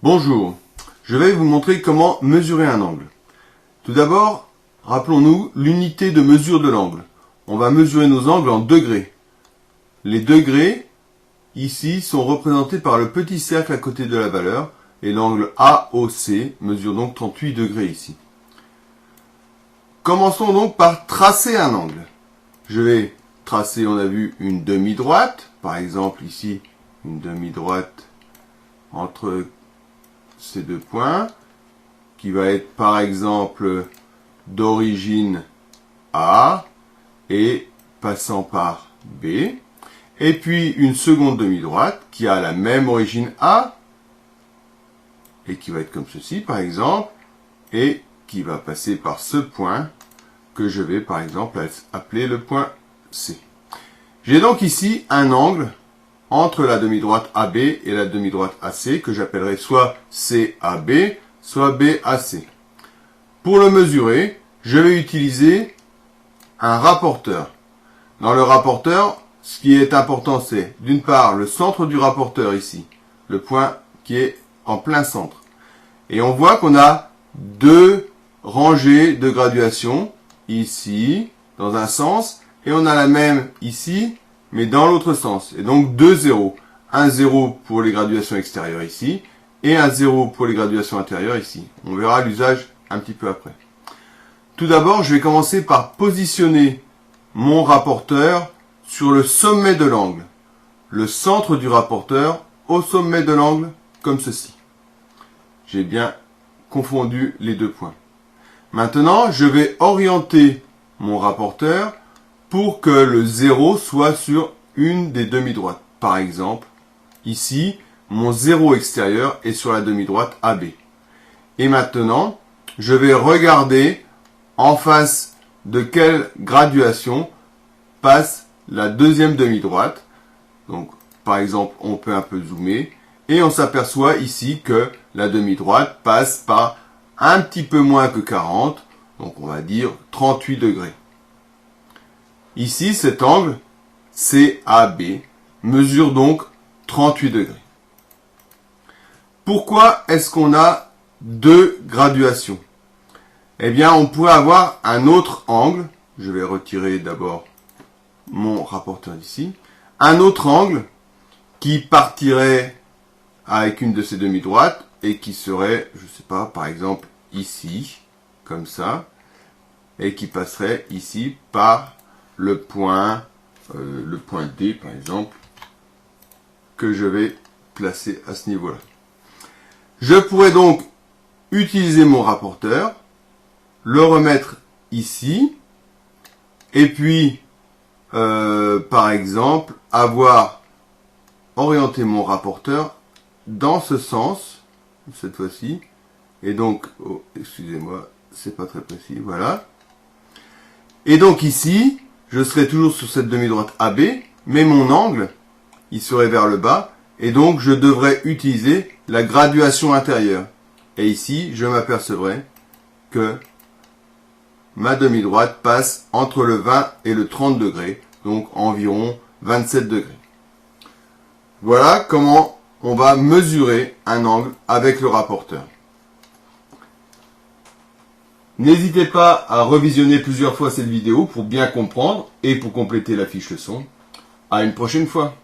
Bonjour, je vais vous montrer comment mesurer un angle. Tout d'abord, rappelons-nous l'unité de mesure de l'angle. On va mesurer nos angles en degrés. Les degrés, ici, sont représentés par le petit cercle à côté de la valeur, et l'angle AOC mesure donc 38 degrés ici. Commençons donc par tracer un angle. Je vais tracer, on a vu, une demi-droite, par exemple ici, une demi-droite entre ces deux points, qui va être par exemple d'origine A et passant par B, et puis une seconde demi-droite qui a la même origine A, et qui va être comme ceci par exemple, et qui va passer par ce point que je vais par exemple appeler le point C. J'ai donc ici un angle entre la demi-droite AB et la demi-droite AC, que j'appellerai soit CAB, soit BAC. Pour le mesurer, je vais utiliser un rapporteur. Dans le rapporteur, ce qui est important, c'est d'une part le centre du rapporteur ici, le point qui est en plein centre. Et on voit qu'on a deux rangées de graduation, ici, dans un sens, et on a la même ici, mais dans l'autre sens. Et donc deux zéros. Un zéro pour les graduations extérieures ici, et un zéro pour les graduations intérieures ici. On verra l'usage un petit peu après. Tout d'abord, je vais commencer par positionner mon rapporteur sur le sommet de l'angle. Le centre du rapporteur au sommet de l'angle, comme ceci. J'ai bien confondu les deux points. Maintenant, je vais orienter mon rapporteur pour que le 0 soit sur une des demi-droites. Par exemple, ici, mon 0 extérieur est sur la demi-droite AB. Et maintenant, je vais regarder en face de quelle graduation passe la deuxième demi-droite. Donc, par exemple, on peut un peu zoomer. Et on s'aperçoit ici que la demi-droite passe par un petit peu moins que 40. Donc, on va dire 38 degrés. Ici, cet angle CAB mesure donc 38 degrés. Pourquoi est-ce qu'on a deux graduations? Eh bien, on pourrait avoir un autre angle. Je vais retirer d'abord mon rapporteur d'ici. Un autre angle qui partirait avec une de ces demi-droites et qui serait, je ne sais pas, par exemple ici, comme ça, et qui passerait ici par le point D, par exemple, que je vais placer à ce niveau-là. Je pourrais donc utiliser mon rapporteur, le remettre ici, et puis, par exemple, avoir orienté mon rapporteur dans ce sens, cette fois-ci, et donc, oh, excusez-moi, c'est pas très précis, voilà. Et donc ici, je serai toujours sur cette demi-droite AB, mais mon angle, il serait vers le bas, et donc je devrais utiliser la graduation intérieure. Et ici, je m'apercevrai que ma demi-droite passe entre le 20 et le 30 degrés, donc environ 27 degrés. Voilà comment on va mesurer un angle avec le rapporteur. N'hésitez pas à revisionner plusieurs fois cette vidéo pour bien comprendre et pour compléter la fiche leçon. À une prochaine fois.